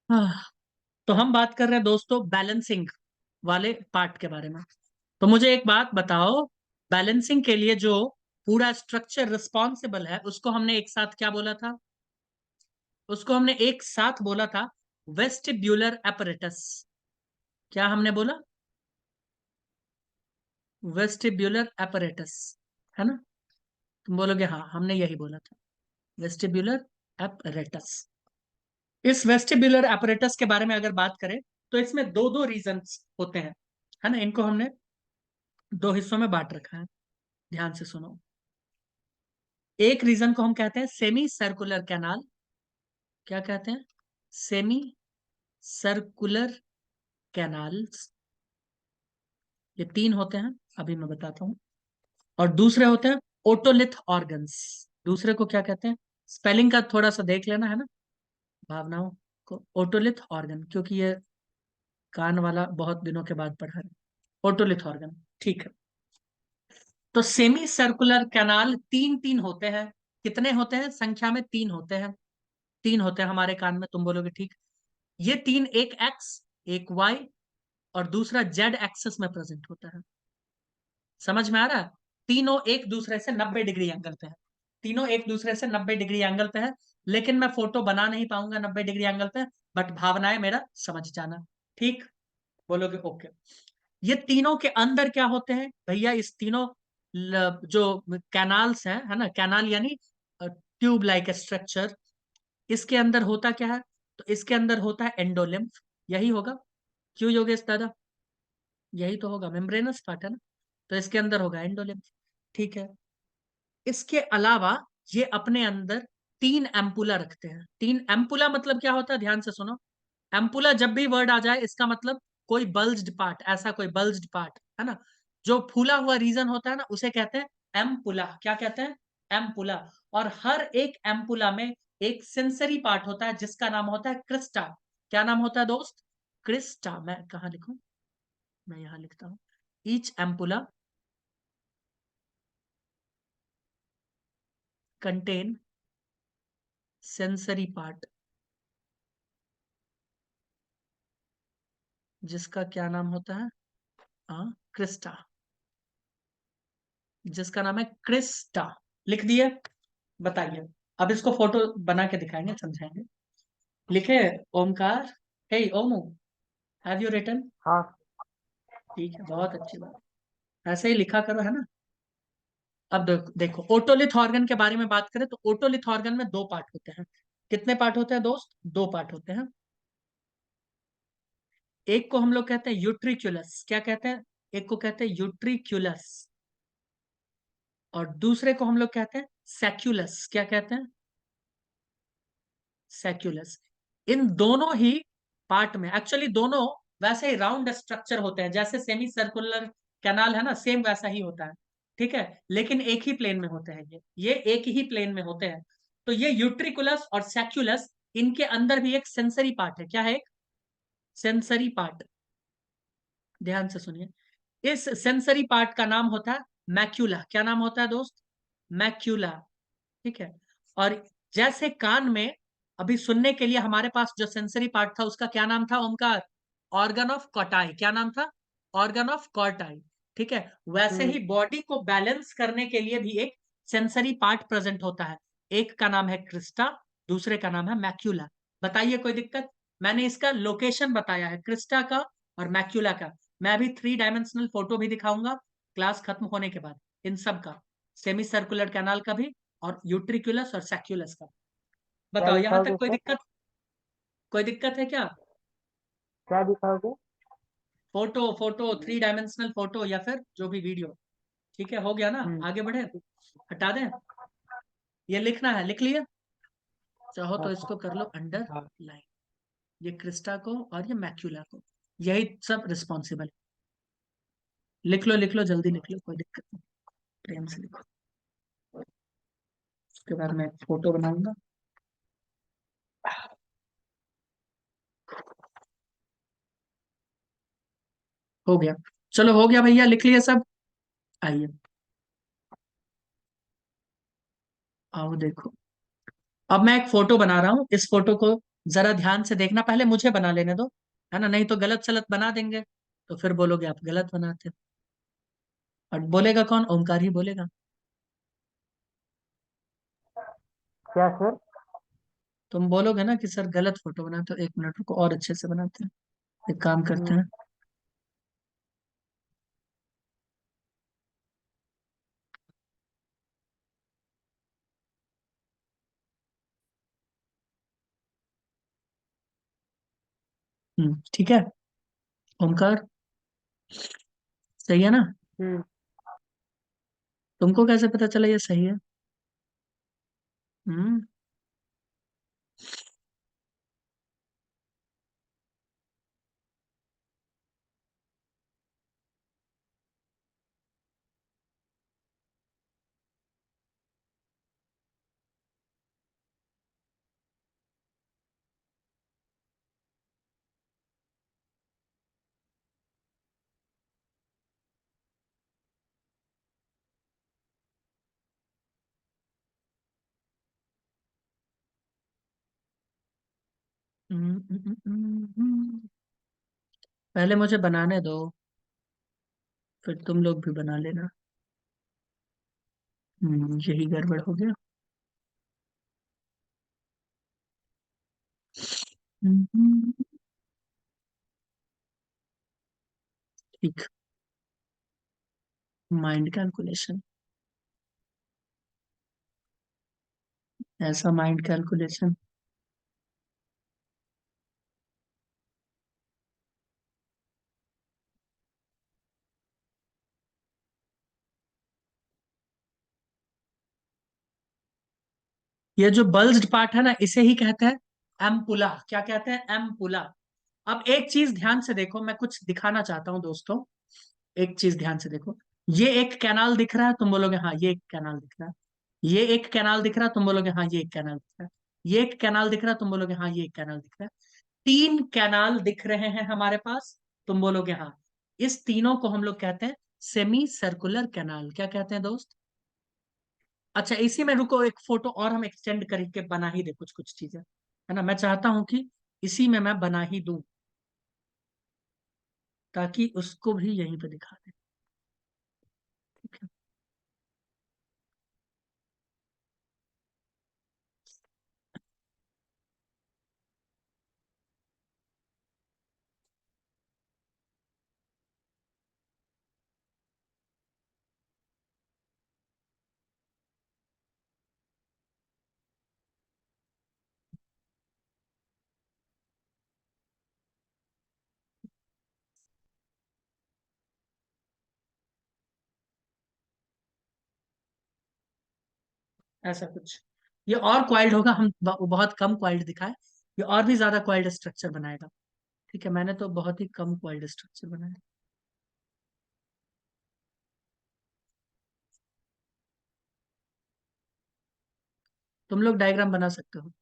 हाँ, तो हम बात कर रहे हैं दोस्तों बैलेंसिंग वाले पार्ट के बारे में। तो मुझे एक बात बताओ, बैलेंसिंग के लिए जो पूरा स्ट्रक्चर रिस्पॉन्सिबल है उसको हमने एक साथ क्या बोला था? उसको हमने एक साथ बोला था वेस्टिब्यूलर apparatus। क्या हमने बोला? वेस्टिब्यूलर apparatus, है ना? तुम बोलोगे हाँ, हमने यही बोला था, वेस्टिब्यूलर apparatus। इस वेस्टिब्यूलर apparatus के बारे में अगर बात करें तो इसमें दो दो रीजंस होते हैं, है ना? इनको हमने दो हिस्सों में बांट रखा है, ध्यान से सुनो। एक रीजन को हम कहते हैं सेमी सर्कुलर कैनाल। क्या कहते हैं? Semi circular canals. ये तीन होते हैं, अभी मैं बताता हूँ। और दूसरे होते हैं ओटोलिथ ऑर्गन्स। दूसरे को क्या कहते हैं? स्पेलिंग का थोड़ा सा देख लेना, है ना, भावनाओं को। ओटोलिथ ऑर्गन, क्योंकि ये कान वाला बहुत दिनों के बाद पढ़ा है। ओटोलिथ ऑर्गन, ठीक है। तो सेमी सर्कुलर कैनाल तीन तीन होते हैं। कितने होते हैं संख्या में? तीन होते हैं। तीन होते हैं हमारे कान में, तुम बोलोगे ठीक। ये तीन, एक एक्स, एक वाई, और दूसरा जेड एक्सिस में प्रेजेंट होता है। समझ में आ रहा है? तीनों एक दूसरे से 90 डिग्री एंगल पे है। तीनों एक दूसरे से 90 डिग्री एंगल पे है। लेकिन मैं फोटो बना नहीं पाऊंगा 90 डिग्री एंगल पे, बट भावनाएं मेरा समझ जाना। ठीक? बोलोगे ओके। ये तीनों के अंदर क्या होते हैं भैया? इस तीनों जो कैनाल्स हैं, है ना, कैनाल यानी ट्यूब लाइक स्ट्रक्चर, इसके अंदर होता क्या है? तो इसके अंदर होता है एंडोलिम्फ। यही होगा। क्यों योगेश दादा? यही तो होगा, मेम्ब्रेनस पार्ट है ना। तो इसके अंदर होगा एंडोलिम्फ। ठीक है। इसके अलावा ये अपने अंदर तीन एम्पुला रखते हैं। तीन एम्पुला मतलब क्या होता है? ध्यान से सुनो। एम्पुला जब भी वर्ड आ जाए इसका मतलब कोई बल्ज्ड पार्ट, ऐसा कोई बल्ज्ड पार्ट, है ना, जो फूला हुआ रीजन होता है ना, उसे कहते हैं एम्पुला। क्या कहते हैं? एम्पुला। और हर एक एम्पुला में एक सेंसरी पार्ट होता है जिसका नाम होता है क्रिस्टा। क्या नाम होता है दोस्त? क्रिस्टा। मैं कहा लिखूं? मैं यहां लिखता हूं। Each ampulla contain sensory part, जिसका क्या नाम होता है? हाँ, क्रिस्टा। जिसका नाम है क्रिस्टा। लिख दिए? बताइए। अब इसको फोटो बना के दिखाएंगे, समझाएंगे। लिखे? ओमकार, हे ओमू, हैव यू रिटन? हाँ। ठीक है, बहुत अच्छी बात। ऐसे ही लिखा करो, है ना। अब देखो ओटोलिथ ऑर्गन के बारे में बात करें तो ओटोलिथ ऑर्गन में दो पार्ट होते हैं। कितने पार्ट होते हैं दोस्त? दो पार्ट होते हैं। एक को हम लोग कहते हैं यूट्रिक्युलस। क्या कहते हैं? एक को कहते हैं यूट्रिक्युलस, और दूसरे को हम लोग कहते हैं सेक्युलस। क्या कहते हैं? सेक्युलस। इन दोनों ही पार्ट में एक्चुअली दोनों वैसे ही राउंड स्ट्रक्चर होते हैं, जैसे सेमी सर्कुलर कैनाल है ना, सेम वैसा ही होता है। ठीक है, लेकिन एक ही प्लेन में होते हैं। ये एक ही प्लेन में होते हैं। तो ये यूट्रिकुलस और सेक्युलस, इनके अंदर भी एक सेंसरी पार्ट है। क्या है? एक सेंसरी पार्ट। ध्यान से सुनिए। इस सेंसरी पार्ट का नाम होता है मैक्यूला। क्या नाम होता है दोस्त? मैक्यूला। ठीक है। और जैसे कान में अभी सुनने के लिए हमारे पास जो सेंसरी पार्ट था उसका क्या नाम था ओमकार? Organ of कॉटाई। क्या नाम था? ऑर्गन ऑफ कॉटाई। ठीक है। वैसे हम्म। ही बॉडी को बैलेंस करने के लिए भी एक सेंसरी पार्ट प्रेजेंट होता है। एक का नाम है क्रिस्टा, दूसरे का नाम है मैक्यूला। बताइए कोई दिक्कत? मैंने इसका लोकेशन बताया है, क्रिस्टा का और मैक्यूला का। मैं अभी 3 डायमेंशनल फोटो भी दिखाऊंगा क्लास खत्म होने के बाद, इन सब का, सेमी सर्कुलर कैनाल का भी और यूट्रिकुलस और सेक्युलस का। क्या बताओ यहां तक दिखाओगे कोई सर? दिक्कत? कोई दिक्कत है क्या? क्या दिखाओगे? फोटो फोटो 3 डायमेंशनल फोटो या फिर जो भी वीडियो। ठीक है, हो गया ना? हम्म। आगे बढ़े? हटा दें? ये लिखना है, लिख लिया? चाहो तो हाँ। इसको कर लो अंडर हाँ। लाइन। ये क्रिस्टा को और ये मैक्यूला को, यही सब रिस्पॉन्सिबल। लिख लो लिख लो, जल्दी लिख लो, कोई दिक्कत नहीं, प्रेम से लिखो। उसके बाद मैं फोटो बनाऊंगा। हो गया। चलो हो गया भैया, लिख लिया सब? आइए, आओ देखो। अब मैं एक फोटो बना रहा हूँ, इस फोटो को जरा ध्यान से देखना, पहले मुझे बना लेने दो, है ना, नहीं तो गलत सलत बना देंगे, तो फिर बोलोगे आप गलत बनाते हो। और बोलेगा कौन? ओमकार ही बोलेगा। क्या सर? तुम बोलोगे ना कि सर गलत फोटो बनाते हो, 1 मिनट रुको और अच्छे से बनाते हैं। एक काम करते हैं। ठीक है। ओमकार, सही है ना? हम्म। तुमको कैसे पता चला ये सही है? हम्म। हम्म, हम्म, पहले मुझे बनाने दो, फिर तुम लोग भी बना लेना। यही गड़बड़ हो गया। हम्म, ठीक। माइंड कैलकुलेशन, ऐसा माइंड कैलकुलेशन। ये जो बल्ज्ड पार्ट है ना, इसे ही कहते हैं एम्पुला। क्या कहते हैं? एम्पुला। अब एक चीज ध्यान से देखो, मैं कुछ दिखाना चाहता हूँ दोस्तों। एक चीज ध्यान से देखो। ये एक कैनाल दिख रहा है, तुम बोलोगे हाँ ये एक कैनाल दिख रहा है। ये एक कैनाल दिख रहा है, तुम बोलोगे हाँ ये एक कैनाल दिख रहा है। ये एक कैनाल दिख रहा है, तुम बोलोगे हाँ ये एक कैनाल दिख रहा है। 3 कैनाल दिख रहे हैं हमारे पास, तुम बोलोगे हाँ। इस तीनों को हम लोग कहते हैं सेमी सर्कुलर कैनाल। क्या कहते हैं दोस्त? अच्छा, इसी में रुको, एक फोटो और हम एक्सटेंड करके बना ही दे कुछ कुछ चीजें, है ना। मैं चाहता हूं कि इसी में मैं बना ही दूं, ताकि उसको भी यहीं पे दिखा दे। ठीक है। ऐसा कुछ। ये और क्वाइल्ड होगा, हम बहुत कम क्वाइल्ड दिखाए। ये और भी ज्यादा क्वाइल्ड स्ट्रक्चर बनाएगा। ठीक है, मैंने तो बहुत ही कम क्वाइल्ड स्ट्रक्चर बनाया। तुम लोग डायग्राम बना सकते हो।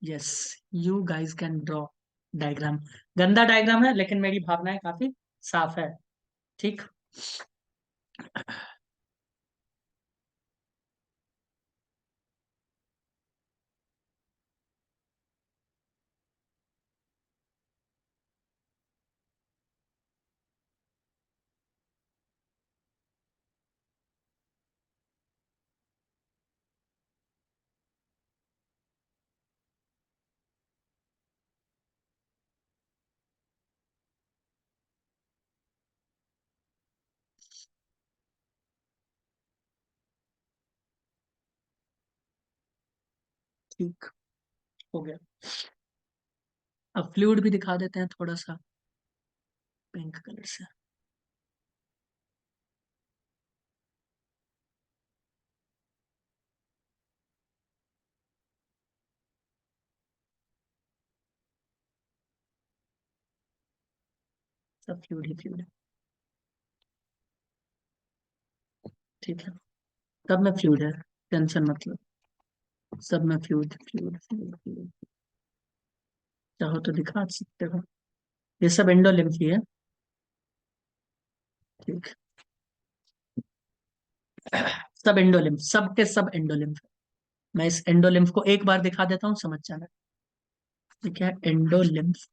Yes, you guys can draw diagram. गंदा डायग्राम है, लेकिन मेरी भावनाएं काफी साफ है। ठीक। ठीक हो गया। अब फ्लूइड भी दिखा देते हैं थोड़ा सा पिंक कलर से। सब फ्लूइड ही फ्लूइड है। ठीक है। सब में फ्लूइड है, टेंशन मत लो। सब में फ्लूइड फ्लूइड फ्लूइड फ्लूइड। चाहो तो दिखा सकते हो। ये सब एंडोलिम्फ ही है। ठीक। सब एंडोलिम्फ, सब के सब एंडोलिम्फ। मैं इस एंडोलिम्फ को एक बार दिखा देता हूँ, समझ जाना। ये क्या है? एंडोलिम्फ।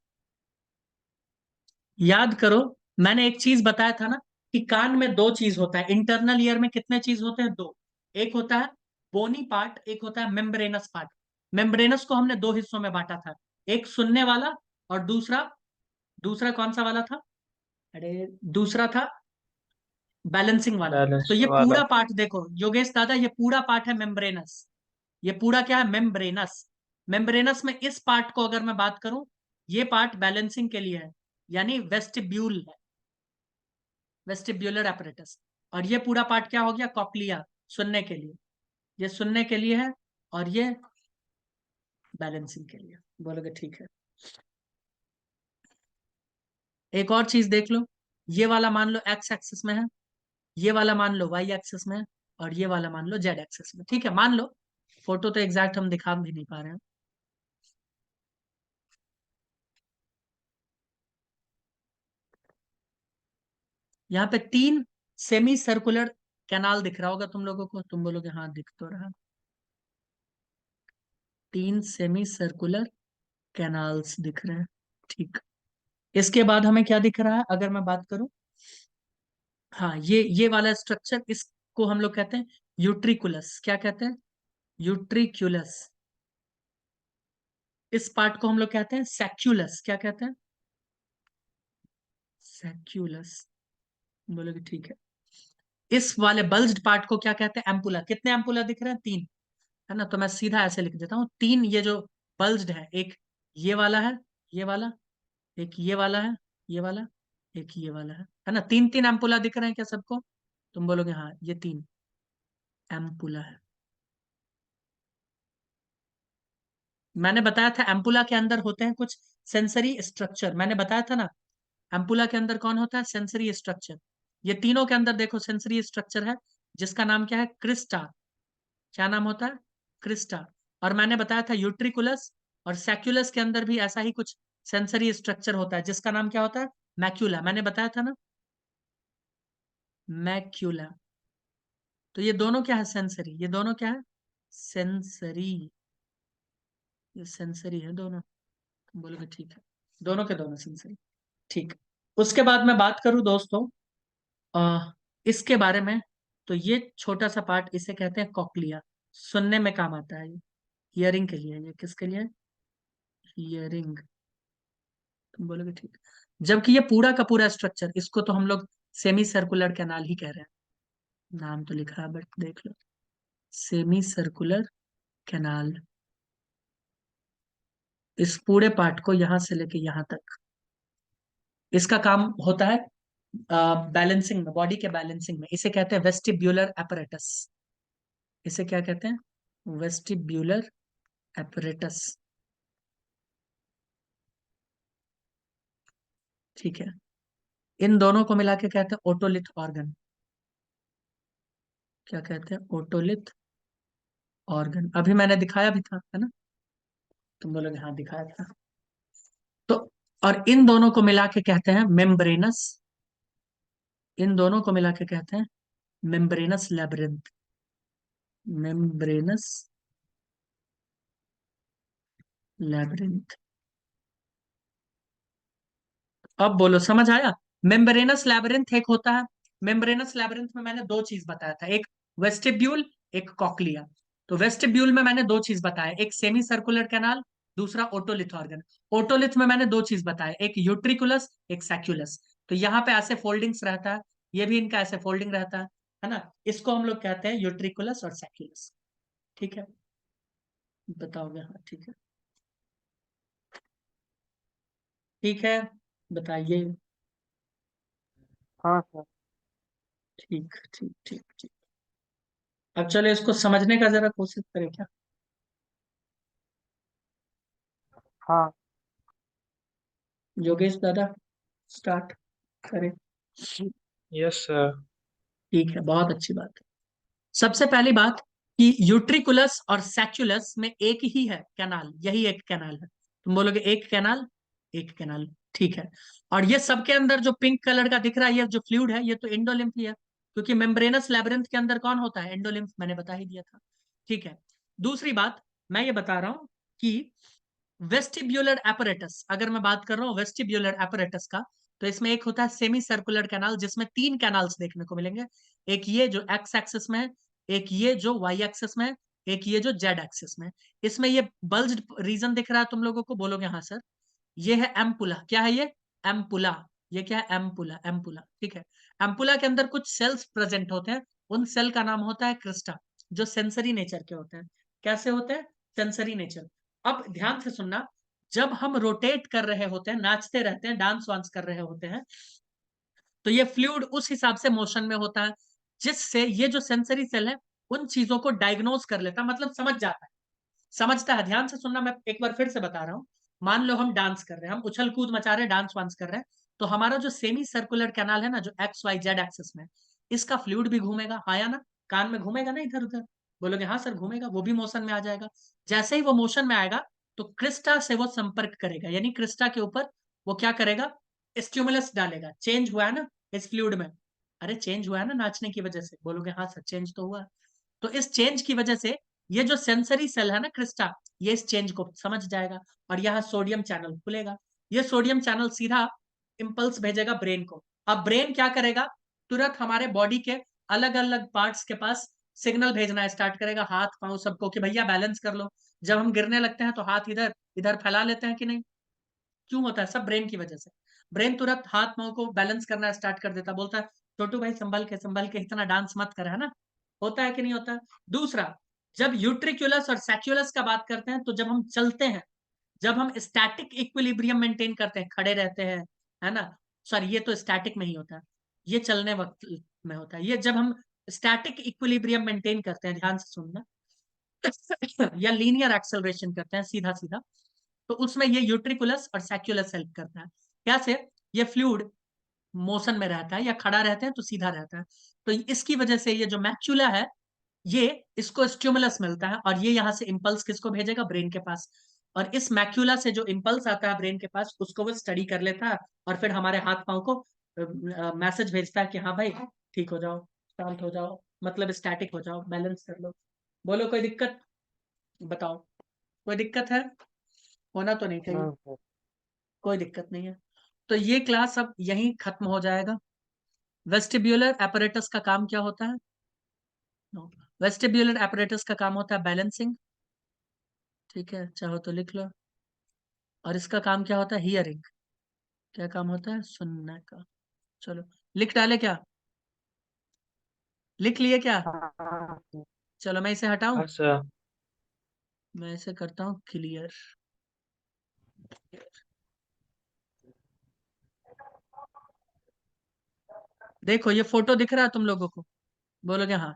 याद करो, मैंने एक चीज बताया था ना कि कान में दो चीज होता है, इंटरनल ईयर में कितने चीज होते हैं? दो। एक होता है बोनी पार्ट, एक होता है मेम्ब्रेनस पार्ट। मेम्ब्रेनस को हमने दो हिस्सों में बांटा था, एक सुनने वाला और दूसरा, दूसरा कौन सा वाला था? अरे दूसरा था बैलेंसिंग वाला। तो बैलेंस ये वाला। पूरा पार्ट देखो योगेश दादा, ये पूरा पार्ट है मेम्ब्रेनस। ये पूरा क्या है? मेम्ब्रेनस। मेम्ब्रेनस में इस पार्ट को अगर मैं बात करूं, ये पार्ट बैलेंसिंग के लिए है, यानी वेस्टिब्यूल है, वेस्टिब्यूलर एपरेटस। और ये पूरा पार्ट क्या हो गया? कॉक्लिया, सुनने के लिए। ये सुनने के लिए है और ये बैलेंसिंग के लिए। बोलोगे ठीक है। एक और चीज देख लो, ये वाला मान लो एक्स एक्सिस में है, ये वाला मान लो वाई एक्सिस में है, और ये वाला मान लो जेड एक्सिस में। ठीक है, मान लो। फोटो तो एग्जैक्ट हम दिखा भी नहीं पा रहे हैं। यहाँ पे तीन सेमी सर्कुलर कैनाल दिख रहा होगा तुम लोगों को, तुम बोलोगे हाँ दिख तो रहा। तीन सेमी सर्कुलर कैनाल्स दिख रहे हैं। ठीक। इसके बाद हमें क्या दिख रहा है अगर मैं बात करूं? हाँ, ये वाला स्ट्रक्चर, इसको हम लोग कहते हैं यूट्रिकुलस। क्या कहते हैं? यूट्रिक्युलस। इस पार्ट को हम लोग कहते हैं सैक्यूलस। क्या कहते हैं? सैक्यूलस। बोलोगे ठीक है। इस वाले बल्ज्ड पार्ट को क्या कहते हैं? एम्पुला। कितने एम्पुला दिख रहे हैं? तीन। है ना? तो मैं सीधा ऐसे लिख देता हूँ, तीन ये जो बल्ज्ड है, एक ये वाला है, ये वाला, एक ये वाला है, ये वाला, एक ये वाला है ना? तीन तीन एम्पुला दिख रहे हैं क्या सबको? तुम बोलोगे हाँ, ये तीन एम्पुला है। मैंने बताया था एम्पुला के अंदर होते हैं कुछ सेंसरी स्ट्रक्चर, मैंने बताया था ना। एम्पुला के अंदर कौन होता है? Sensory structure. ये तीनों के अंदर देखो सेंसरी स्ट्रक्चर है, जिसका नाम क्या है? क्रिस्टा। क्या नाम होता है? क्रिस्टा। और मैंने बताया था यूट्रिकुलस और सैक्युलस के अंदर भी ऐसा ही कुछ सेंसरी स्ट्रक्चर होता है, जिसका नाम क्या होता है? मैक्यूला। मैंने बताया था ना, मैक्यूला। तो ये दोनों क्या है? सेंसरी। ये दोनों क्या है? सेंसरी। ये सेंसरी है दोनों। तुम बोलोगे ठीक है, दोनों के दोनों सेंसरी। ठीक। उसके बाद मैं बात करूं दोस्तों इसके बारे में, तो ये छोटा सा पार्ट इसे कहते हैं कॉक्लिया। सुनने में काम आता है ये, हियरिंग के लिए। ये किसके लिए? हियरिंग। तुम बोलोगे ठीक। जबकि ये पूरा का पूरा स्ट्रक्चर, इसको तो हम लोग सेमी सर्कुलर कैनाल ही कह रहे हैं। नाम तो लिखा है बट देख लो, सेमी सर्कुलर कैनाल। इस पूरे पार्ट को यहां से लेके यहां तक, इसका काम होता है बैलेंसिंग में, बॉडी के बैलेंसिंग में। इसे कहते हैं वेस्टिब्यूलर एपरेटस। इसे क्या कहते हैं? Vestibular apparatus. ठीक है। इन दोनों को मिला के कहते हैं ओटोलिथ ऑर्गन। क्या कहते हैं? Otolith organ. अभी मैंने दिखाया भी था, है ना? तुम बोलोगे हाँ दिखाया था। तो और इन दोनों को मिला के कहते हैं मेम्ब्रेनस। इन दोनों को मिला के कहते हैं मेम्ब्रेनस लैब्रिंथ। Membranes labyrinth. अब बोलो समझ आया? मेम्ब्रेनस लैब्रिंथ एक होता है। मेम्ब्रेनस लैब्रिंथ में मैंने दो चीज बताया था, एक वेस्टिब्यूल, एक कॉक्लिया। तो वेस्टिब्यूल में मैंने दो चीज बताया, एक सेमी सर्कुलर कैनाल, दूसरा ओटोलिथ ऑर्गन। ओटोलिथ में मैंने दो चीज बताया, एक यूट्रिकुलस, एक सैक्युलस। तो यहाँ पे ऐसे फोल्डिंग्स रहता है, ये भी इनका ऐसे फोल्डिंग रहता है ना? इसको हम लोग कहते हैं यूट्रिकुलस और सैक्युलस। ठीक है, बताओगे हाँ ठीक है। ठीक है, बताइए। हाँ सर। ठीक ठीक ठीक ठीक। अब चलो इसको समझने का जरा कोशिश करें क्या? हाँ। योगेश दादा, स्टार्ट करें। Yes sir. ठीक है, बहुत अच्छी बात है। सबसे पहली बात कि यूट्रिकुलस और सैक्युलस में एक ही है कैनाल, यही एक कैनाल है। तुम बोलोगे एक कैनाल, एक कैनाल। ठीक है। और ये सबके अंदर जो पिंक कलर का दिख रहा है, ये जो फ्लूइड है, ये तो एंडोलिम्फ ही है, क्योंकि मेम्ब्रेनस लैब्रिंथ के अंदर कौन होता है? एंडोलिम्फ। मैंने बता ही दिया था। ठीक है। दूसरी बात मैं ये बता रहा हूं कि वेस्टिब्यूलर एपरेटस, अगर मैं बात कर रहा हूँ वेस्टिब्यूलर एपरेटस का, तो इसमें एक होता है सेमी सर्कुलर कैनाल, जिसमें 3 कैनाल्स देखने को मिलेंगे। एक ये जो एक्स एक्सिस में है, एक ये जो वाई एक्सिस में है, एक ये जो जेड एक्सिस में है। इसमें ये बल्ज रीजन दिख रहा है तुम लोगों को, बोलोगे हाँ सर। ये है एम्पुला, क्या है ये? एम्पुला। ये क्या है? एम्पुला, एम्पुला, ठीक है। एम्पुला के अंदर कुछ सेल्स प्रेजेंट होते हैं, उन सेल का नाम होता है क्रिस्टा, जो सेंसरी नेचर के होते हैं। कैसे होते हैं? Sensory nature. अब ध्यान से सुनना, जब हम रोटेट कर रहे होते हैं, नाचते रहते हैं, डांस वांस कर रहे होते हैं, तो ये फ्लूइड उस हिसाब से मोशन में होता है, जिससे ये जो सेंसरी सेल है उन चीजों को डायग्नोज कर लेता है, मतलब समझ जाता है, समझता है। ध्यान से सुनना, मैं एक बार फिर से बता रहा हूँ। मान लो हम डांस कर रहे हैं, हम उछल कूद मचा रहे हैं, डांस वांस कर रहे हैं, तो हमारा जो सेमी सर्कुलर कैनाल है ना, जो एक्स वाई जेड एक्सिस में, इसका फ्लूइड भी घूमेगा, हाँ या ना? कान में घूमेगा ना इधर उधर? बोलोगे हाँ सर घूमेगा, वो भी मोशन में आ जाएगा। जैसे ही वो मोशन में आएगा, तो क्रिस्टा से वो संपर्क करेगा, यानी क्रिस्टा के ऊपर वो क्या करेगा? स्टिमुलस डालेगा। चेंज हुआ है ना इस फ्लूइड में? अरे चेंज हुआ है ना नाचने की वजह से? बोलोगे हाँ सर चेंज तो हुआ। तो इस चेंज की वजह से ये जो सेंसरी सेल है ना क्रिस्टा, ये इस चेंज को समझ जाएगा, और यहाँ सोडियम चैनल खुलेगा। ये सोडियम चैनल सीधा इंपल्स भेजेगा ब्रेन को। अब ब्रेन क्या करेगा? तुरंत हमारे बॉडी के अलग अलग पार्ट्स के पास सिग्नल भेजना स्टार्ट करेगा, हाथ पांव सबको, कि भैया बैलेंस कर लो। जब हम गिरने लगते हैं तो हाथ इधर इधर फैला लेते हैं कि नहीं? क्यों होता है? सब ब्रेन की वजह से। ब्रेन तुरंत हाथ पांव को बैलेंस करना स्टार्ट कर देता, बोलता है छोटू भाई संभल के इतना डांस मत कर, है ना? होता है कि नहीं होता है? दूसरा, जब यूट्रिकुलस और सैक्युलस का बात करते हैं, तो जब हम चलते हैं, जब हम स्टैटिक इक्विलिब्रियम मेंटेन करते हैं, खड़े रहते हैं, है ना? सॉरी, ये तो स्टैटिक में ही होता है, ये चलने वक्त में होता है। ये जब हम स्टैटिक इक्विलिब्रियम मेंटेन करते हैं, ध्यान से सुनना, या लीनियर एक्सेलरेशन करते हैं सीधा सीधा, तो उसमें ये यूट्रिकुलस और सैक्युलस हेल्प करता है। कैसे? ये फ्लूइड मोशन में रहता है, या खड़ा रहते हैं तो सीधा रहता है, तो इसकी वजह से ये जो मैक्यूला है, ये इसको स्टिमुलस मिलता है, और ये यहाँ से इंपल्स किसको भेजेगा? ब्रेन के पास। और इस मैक्यूला से जो इंपल्स आता है ब्रेन के पास, उसको वो स्टडी कर लेता है, और फिर हमारे हाथ पांव को मैसेज भेजता है कि हाँ भाई ठीक हो जाओ, शांत हो जाओ, मतलब स्टैटिक हो जाओ, बैलेंस कर लो। बोलो कोई दिक्कत? बताओ, कोई दिक्कत है? होना तो नहीं चाहिए, हाँ, कोई दिक्कत नहीं है। तो ये क्लास अब यहीं खत्म हो जाएगा। वेस्टिब्यूलर एपरेटस का काम क्या होता है? वेस्टिब्यूलर एपरेटस का काम होता है बैलेंसिंग, ठीक है, चाहो तो लिख लो। और इसका काम क्या होता है? हियरिंग। क्या काम होता है? सुनने का। चलो, लिख डाले क्या? लिख लिए क्या? हाँ, चलो मैं इसे हटाऊं, हाँ सर। मैं इसे करता हूँ क्लियर। देखो ये फोटो दिख रहा है तुम लोगों को? बोलोगे हाँ।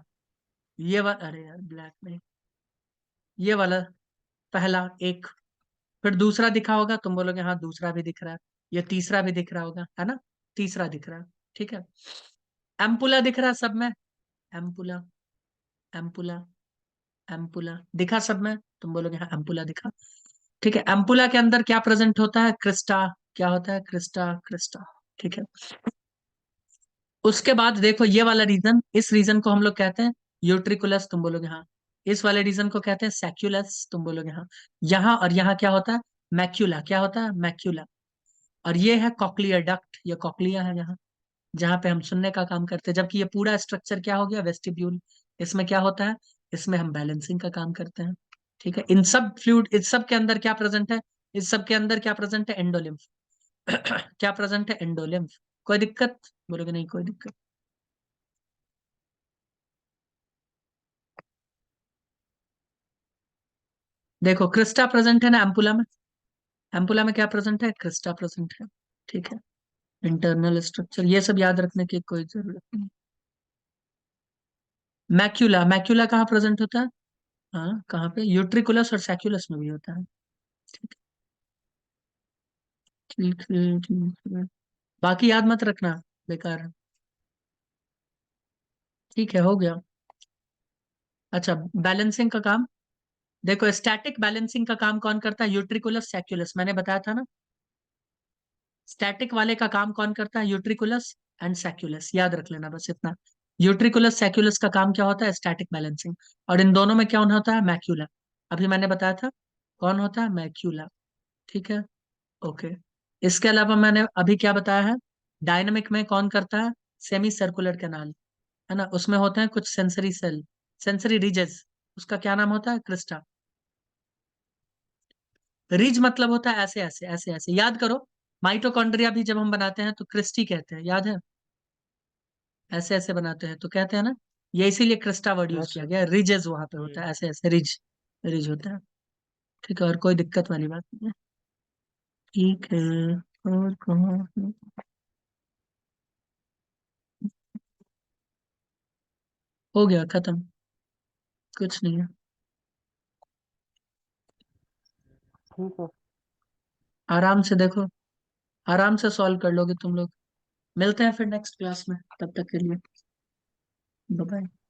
ये वाला, अरे यार ब्लैक में, ये वाला पहला एक, फिर दूसरा दिखा होगा, तुम बोलोगे हाँ दूसरा भी दिख रहा है, ये तीसरा भी दिख रहा होगा, है ना? तीसरा दिख रहा है, ठीक है। एम्पुला दिख रहा है सब में? एम्पुला, एम्पुला, एम्पुला दिखा सब में? तुम बोलोगे हाँ एम्पुला दिखा, ठीक है। एम्पुला के अंदर क्या प्रेजेंट होता है? क्रिस्टा। क्या होता है? क्रिस्टा, क्रिस्टा, ठीक है। उसके बाद देखो ये वाला रीजन, इस रीजन को हम लोग कहते हैं यूट्रिकुलस, तुम बोलोगे हाँ। इस वाले रीजन को कहते हैं सैक्युलस, तुम बोलोगे हाँ। यहाँ और यहाँ क्या होता है? मैक्यूला। क्या होता है? मैक्यूला। और ये है कॉक्लियर डक्ट, ये कॉक्लिया है यहाँ, जहाँ पे हम सुनने का काम करते हैं। जबकि ये पूरा स्ट्रक्चर क्या हो गया? वेस्टिब्यूल। इसमें क्या होता है? इसमें हम बैलेंसिंग का काम करते हैं, ठीक है। इन सब फ्लूइड, इस सब के अंदर क्या प्रेजेंट है? इस सब के अंदर क्या प्रेजेंट है? एंडोलिम्फ। क्या प्रेजेंट है? एंडोलिम्फ। कोई दिक्कत? बोलोगे नहीं कोई दिक्कत। देखो क्रिस्टा प्रेजेंट है ना एम्पुला में? एम्पुला में क्या प्रेजेंट है? क्रिस्टा प्रेजेंट है, ठीक है। इंटरनल स्ट्रक्चर ये सब याद रखने की कोई जरूरत नहीं। मैक्यूला, मैक्यूला कहाँ प्रेजेंट होता है? हाँ कहाँ पे? यूट्रिकुलस और सैक्युलस में भी होता है, ठीक है, ठीक है। बाकी याद मत रखना, बेकार है। ठीक है, हो गया। अच्छा, बैलेंसिंग का काम। देखो स्टैटिक बैलेंसिंग का काम कौन करता है? यूट्रिकुलस सैक्युलस, मैंने बताया था ना। स्टैटिक वाले का काम कौन करता है? यूट्रिकुलस एंड सैक्युलस, याद रख लेना बस इतना। यूट्रिकुलस सैक्युलस का काम क्या होता है? Static balancing. और इन दोनों में क्या होता है? मैक्यूला। अभी मैंने बताया था कौन होता है? मैक्यूला। ठीक है, ओके। इसके अलावा मैंने अभी क्या बताया है, डायनामिक में कौन करता है, सेमी सर्कुलर कैनाल, है ना, उसमें होते हैं कुछ सेंसरी सेल, सेंसरी रिजेस, उसका क्या नाम होता है, क्रिस्टा। रिज मतलब होता है ऐसे ऐसे ऐसे ऐसे, याद करो, माइटोकॉन्ड्रिया भी जब हम बनाते हैं तो क्रिस्टी कहते हैं, याद है, ऐसे ऐसे बनाते हैं तो कहते हैं ना, ये इसीलिए क्रिस्टा वर्ड यूज यस किया सर। गया, रिजेस वहां पे होता हम्म। है, ऐसे ऐसे रिज, रिज होता है। ठीक है, और कोई दिक्कत वाली बात नहीं है। ठीक है, और कहाँ, हो गया खत्म, कुछ नहीं है। ठीक है। आराम से देखो, आराम से सॉल्व कर लोगे तुम लोग। मिलते हैं फिर नेक्स्ट क्लास में, तब तक के लिए बाय बाय।